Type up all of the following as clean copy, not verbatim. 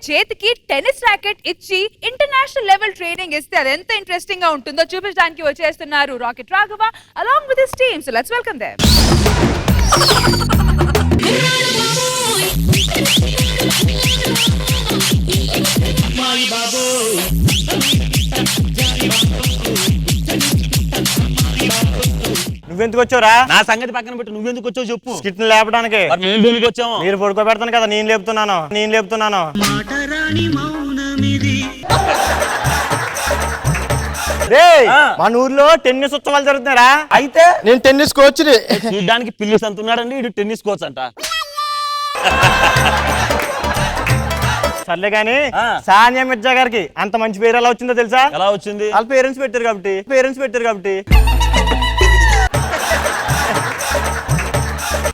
చేతికి tennis racket ఇచ్చి international level training ఇస్తే అది ఎంత ఇంట్రెస్టింగ్ గా ఉంటుందో చూపించడానికి వచ్చేస్తున్నారు rocket Raghava along with his team. So let's welcome them. నువ్వెందుకు వచ్చావురా? నా సంగతి పక్కన పెట్టి నువ్వెందుకు వచ్చావు చెప్పు. స్కిట్ లేపడానికి వచ్చాము. మీరు పడుకోబెడతాను కదా, నేను లేపుతున్నాను. మన ఊర్లో టెన్నిస్ ఉత్సవాలు జరుగుతున్నారా? అయితే నేను టెన్నిస్ కోచ్ చూడ్డానికి పిల్లిస్ అంటున్నాడండి, ఇటు టెన్నిస్ కోచ్ అంట. సర్లే గాని సానియా మిర్జా గారికి అంత మంచి పేరు ఎలా వచ్చిందో తెలుసా? ఎలా వచ్చింది? వాళ్ళ పేరెంట్స్ పెట్టారు కాబట్టి.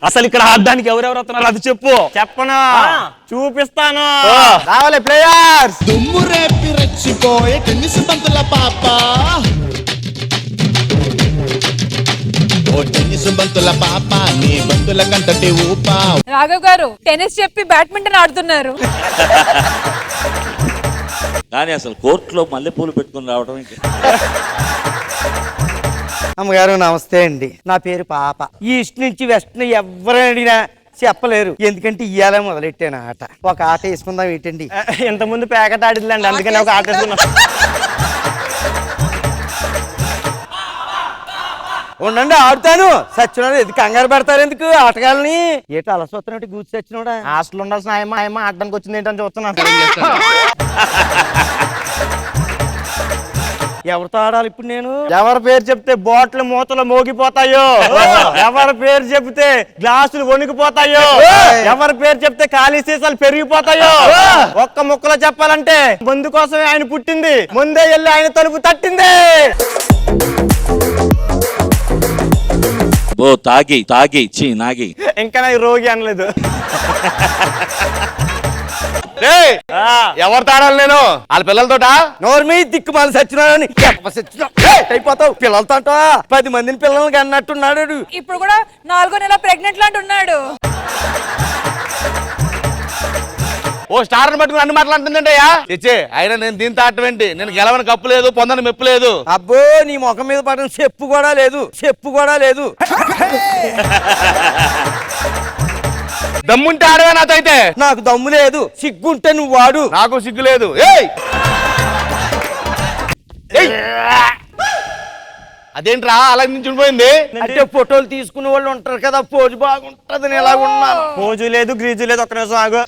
అసలు ఇక్కడ ఆడడానికి ఎవరెవరు వస్తున్నారు అది చెప్పు. చెప్పను, చూపిస్తాను. రావాలి ప్లేయర్స్. దుమ్ము రేపి రెచ్చిపోయే టెన్నిస్ బంతుల పాప, ఓ టెన్నిస్ బంతుల పాప, నీ బంతుల కంటటి ఊపా. రాఘవ్ గారు టెన్నిస్ చెప్పి బ్యాడ్మింటన్ ఆడుతున్నారు. కానీ అసలు కోర్టులో మల్లెపూలు పెట్టుకుని రావడం అమ్మగారు నమస్తే అండి. నా పేరు పాప. ఈస్ట్ నుంచి వెస్ట్ ఎవరైనా అడిగినా చెప్పలేరు, ఎందుకంటే ఇయ్యాలే మొదలెట్టాను ఆట. ఒక ఆట వేసుకుందాం ఏంటండి? ఇంత ముందు ప్యాకెట్ ఆడిద్దండి, అందుకని ఒక ఆట వేసుకున్నాం. ఉండండి ఆడుతాను. సచ్చినాడు ఎందుకు కంగారు పెడతారు, ఎందుకు ఆటగాళ్ళని? ఏటో అలసొస్తున్నట్టు కూర్చి సచ్చినోడా? హాస్టల్ ఉండాల్సిన ఆయమ్మ ఆడడానికి వచ్చింది ఏంటని చూస్తున్నాను. ఎవరితో ఆడాలి ఇప్పుడు నేను? ఎవరి పేరు చెప్తే బాటిల్ మూతలు మోగిపోతాయో, ఎవరి పేరు చెప్తే గ్లాసులు వణికిపోతాయో, ఎవరి పేరు చెప్తే ఖాళీ సీసాలు పెరిగిపోతాయో, ఒక్క ముక్కలో చెప్పాలంటే ముందు కోసమే ఆయన పుట్టింది, ముందే వెళ్ళి ఆయన తలుపు తట్టింది. ఓ తాగి నాగి ఇంకా నాకు రోగి అనలేదు. ఎవరు తాడాలి? నేను వాళ్ళ పిల్లలతోట నోర్మీ దిక్కుమాలి సచ్చినాడని అయిపోతావు. పిల్లలతో 10 మందిని పిల్లలకి అన్నట్టున్నాడు. ఇప్పుడు కూడా 4వ నెల ప్రెగ్నెంట్ లాంటి ఉన్నాడు. ఓ స్టార్ పట్టుకుని అన్ని మాట్లాడుతుందంటయ్యా. ఇచ్చే అయినా నేను దీంతో ఆటమేంటి? నేను గెలవని కప్పు లేదు, పొందని మెప్పు లేదు. అబ్బో నీ ముఖం మీద పడిన చెప్పు కూడా లేదు. దమ్ముంటే ఆడవే నాతో. అయితే నాకు దమ్ము లేదు, సిగ్గుంటే నువ్వు వాడు. నాకు సిగ్గు లేదు. అదేంట్రా అలా నించుండిపోయింది? అంటే ఫోటోలు తీసుకునే వాళ్ళు ఉంటారు కదా, పోజు బాగుంటది, నేను ఎలా ఉన్నాను. పోజు లేదు, గ్రీజు లేదు, ఒక్క నిమిషం ఆగు.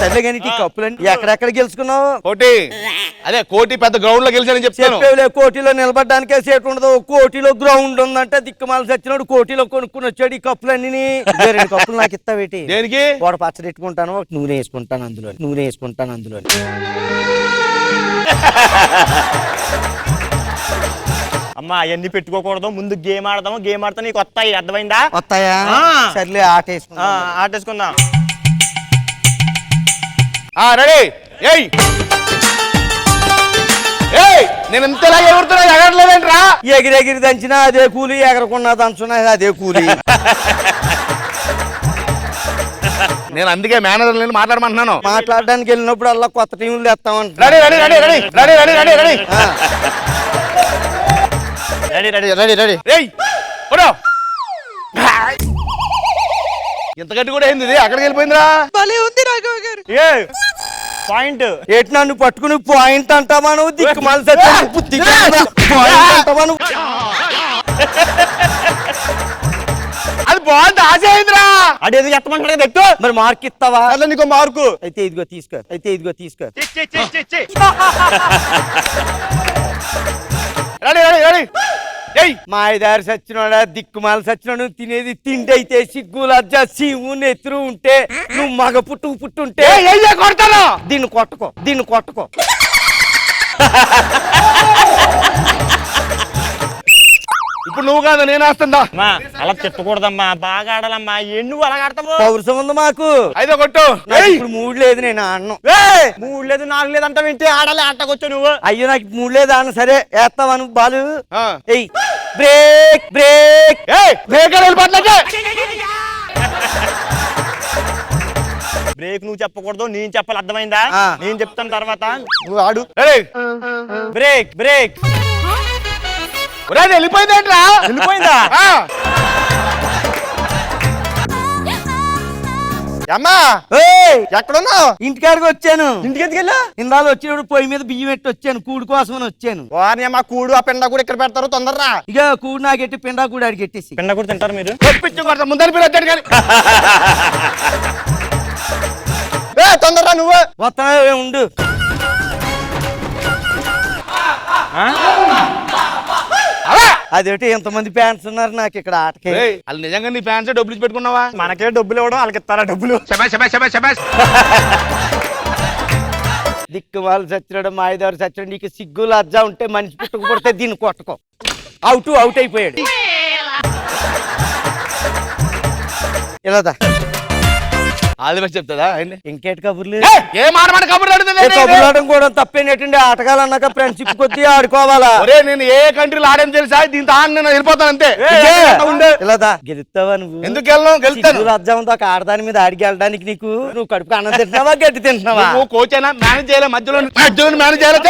సరే కానీ ఈ కప్పులని ఎక్కడెక్కడ గెలుచుకున్నావు? కోటి పెద్ద గ్రౌండ్ లో గెలిచానని చెప్తాను. కోటిలో నిలబడడానికే సేట్ ఉండదు, కోటిలో గ్రౌండ్ ఉందంటే దిక్కుమాల సచ్చినాడు కోటిలో కొనుక్కుని వచ్చాడు ఈ కప్పులన్నీ. 2 కప్పులు నాకు ఇస్తావేటి? దేనికి? వాడు పచ్చడి పెట్టుకుంటాను, ఒక నూనె వేసుకుంటాను అందులో. అమ్మా అవన్నీ పెట్టుకోకూడదు, ముందు గేమ్ ఆడతా నీకు వస్తాయి, అర్థమైందా? వస్తాయా? సర్లే ఆట వేసుకుందాం. రెడీ? నేను ఇంతలా ఎగురుతున్నా, ఎగరలేదంట్రా? ఎగిరెగిరి దంచినా అదే కూలి, ఎగరకున్నా దంచున్నా అదే కూలి. నేను అందుకే మేనేజర్ నేను మాట్లాడమంటున్నాను. మాట్లాడడానికి వెళ్ళినప్పుడు అలా కొత్త టీములు తెస్తామంట. ఇంత గట్టి కూడా ఏంది? అక్కడికి వెళ్ళిపోయిందిరా. పాయింట్ ఏటి నన్ను పట్టుకుని పాయింట్ అంటావా నువ్వు? దిక్కుమాల పాయింట్ అంటావా నువ్వు? అది బాగుంది, ఆశ అయిందిరా. అదేది ఎత్తమంటాడు కదా, ఎక్కువ మరి మార్క్ ఇస్తావా? అట్లా నీకు మార్కు. అయితే ఇదిగో తీసుకో. మా ఐదారు సచ్చినోడా, దిక్కుమాల సచ్చినోడు. తినేది తిండి అయితే సిగ్గు లజ్జ సీము నెత్తురు ఉంటే, నువ్వు మగ పుట్టుంటే కొడతాను. దీన్ని కొట్టుకో. ఇప్పుడు నువ్వు కాదు నేను వేస్తుందా? అలా తిట్టకూడదమ్మా, బాగా ఆడాలమ్మా. నువ్వు అలా ఆడతావు? పౌరుషం ఉంది మాకు. అయితే కొట్టు. ఇప్పుడు మూడు లేదు, నేను ఆడను. 3 లేదు 4 లేదు అంటావు ఏంటి? ఆడాలి, ఆటకొచ్చు నువ్వు. అయ్యో నాకు 3 లేదు ఆడను. సరే వేస్తావా నువ్వు బాలు? ఏయ్ బ్రేక్. బ్రేక్ నువ్వు చెప్పకూడదు, నేను చెప్పాలి, అర్థమైందా? ఆ. నేను చెప్తాను తర్వాత నువ్వు ఆడు. ఏయ్, బ్రేక్ బ్రేక్. ఒరేయ్, వెళ్ళిపోయిందేంట్రా? వెళ్ళిపోయిందా? ఆ. అమ్మా ఏయ్, ఎక్కడున్నావు? ఇంటికాడికి వచ్చాను. ఇంటికి ఎందుకు వెళ్ళా? ఇందాలు వచ్చినప్పుడు పొయ్యి మీద బియ్యం పెట్టి వచ్చాను, కూడు కోసమని వచ్చాను. వారిని అమ్మా కూడు ఆ పెండ కూడా ఇక్కడ పెడతారు, తొందరరా. ఇక కూడు నాకెట్టి పిండా కూడా అడిగి ఎట్టేసి. పెండ కూడా తింటారు మీరు? కొట్టించు కొడతా, ముందర మీరు వచ్చాడు కానీ. తొందరరా నువ్వు. వస్తానే ఉండు. అదేంటి ఎంతమంది ఫ్యాన్స్ ఉన్నారు నాకు ఇక్కడ ఆటకి. ఏయ్, వాళ్ళు నిజంగా నీ ఫ్యాన్స్ డబ్బులు ఇచ్చి పెట్టుకున్నావా? మనకే డబ్బులు ఇవ్వడం, వాళ్ళకి ఇస్తారా డబ్బులు? దిక్కు వాళ్ళు చచ్చినాడు, మాయదారు చచ్చినాడు. నీకు సిగ్గు లజ్జా ఉంటే మనిషి పుట్టుకు పడితే దీన్ని కొట్టుకో. అవుట్ అయిపోయాడు. ఇలాదా ఆల్ ది బెస్ట్ చెప్తాదా ఆయన్ని? ఇంకేటి కబుర్లు? ఏ మాట కబుర్లు అడుగుతుంది? కబుర్లు ఆడడం కూడా తప్పేనటండి. ఆటగాలన్నాక ఫ్రెండ్షిప్ కొద్దీ ఆడుకోవాలా? ఒరే, నేను ఏ కంట్రీలో ఆడని తెలుసా? దీంతో ఆడి నేను వెళ్ళిపోతాను అంతే. ఇలాదా గెలుస్తావా నువ్వు? ఎందుకు వెళ్ళను? గెలుస్తాను. లజ్జా ఉందా ఆడదాని మీద ఆడికి వెళ్ళడానికి? నీకు నువ్వు కడుపు అన్నం తింటున్నావా, గడ్డి తింటున్నావా? నువ్వు కోచ్ అయినా మేనేజ్ చేయాలి, మధ్యలో మేనేజ్ చేయాలి.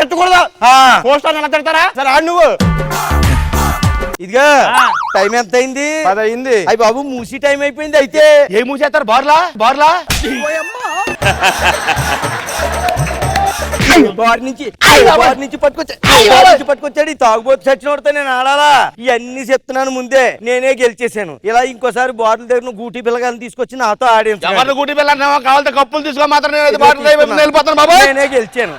తిట్టకూడదు. పోస్టర్ ఎలా తిడతారా? సరే ఆడు నువ్వు. ఇదిగా టైం ఎంత అయింది? 10 అయింది. అయ్యి బాబు, మూసి టైం అయిపోయింది. అయితే ఏ మూసేస్తారు? బార్లా బార్ నుంచి పట్టుకొచ్చాడు. ఈ తాగుబోతు చచ్చినోడితే నేను ఆడాలా? ఇవన్నీ చెప్తున్నాను ముందే. నేనే గెలిచేసాను. ఇలా ఇంకోసారి బాటిల్ దగ్గర గూటి పిల్లగాని తీసుకొచ్చి నాతో ఆడించు. ఎవరిని గుడి పిల్లలు కావాలంటే కప్పులు తీసుకో, మాత్రం నేను బాటిల్ వెళ్ళిపోతాను బాబా. నేనే గెలిచాను.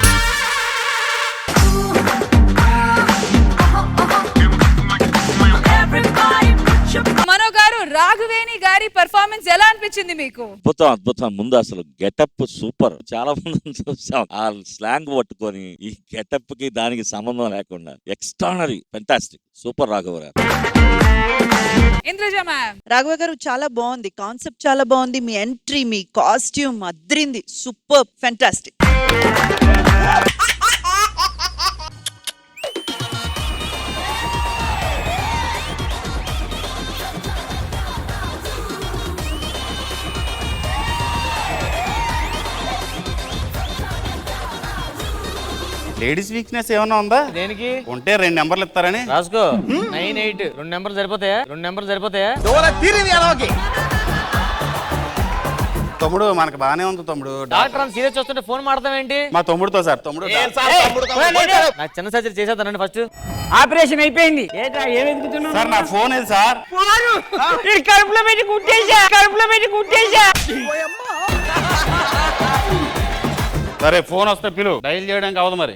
మనో గారు, రాఘవేణి గారి పర్ఫార్మెన్స్ ఎలా అనిపించింది మీకు? అద్భుతం. ముందు అసలు గెటప్ సూపర్. చాలా మంది చూసాం ఆ స్లాంగ్ పట్టుకొని, ఈ గెటప్ కి దానికి సంబంధం లేకుండా ఎక్స్ట్రానరీ, ఫెంటాస్టిక్, సూపర్ రాఘవ గారు. ఇంద్రజ మ్యామ్. రాఘవ గారు చాలా బాగుంది, కాన్సెప్ట్ చాలా బాగుంది, మీ ఎంట్రీ, మీ కాస్ట్యూమ్ అద్రింది, సూపర్, ఫెంటాస్టిక్. లేడీస్ వీక్నెస్ ఏమన్నా ఉందా? దేనికి? ఉంటే 2 నెంబర్లు ఇస్తారని. రాసుకో. 9, 8 2 నెంబర్లు సరిపోతాయా? 2 నెంబర్లు సరిపోతాయా? తమ్ముడు మనకు బానే ఉంది తమ్ముడు. డాక్టర్ అని సీరియస్ చూస్తుంటే ఫోన్ మాడతాం ఏంటి? మా తమ్ముడితో సార్. తమ్ముడు నాకు చిన్న సర్జరీ చేసేద్దానండి ఫస్ట్. ఆపరేషన్ అయిపోయింది. ఏం ఎదుగుతున్నావు సార్? నా ఫోన్ ఏది సార్? కడుపులో పెట్టి కుట్టేశా. సరే, ఫోన్ వస్తే పిలు, డైల్ చేయడానికి అవదు మరి.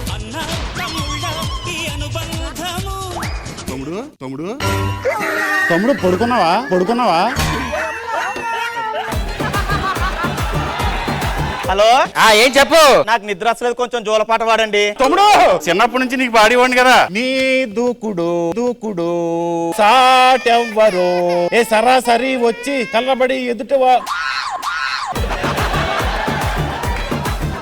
తమ్ముడు తమ్ముడు తమ్ముడు పడుకున్నావా? హలో, ఏం చెప్పు. నాకు నిద్ర వస్తలేదు, కొంచెం జోలపాట వాడండి. తమ్ముడు, చిన్నప్పటి నుంచి నీకు పాడేవాడిని కదా. నీ దూకుడు సాటెవ్వరు, ఏ సరాసరి వచ్చి కళ్ళబడి ఎదుట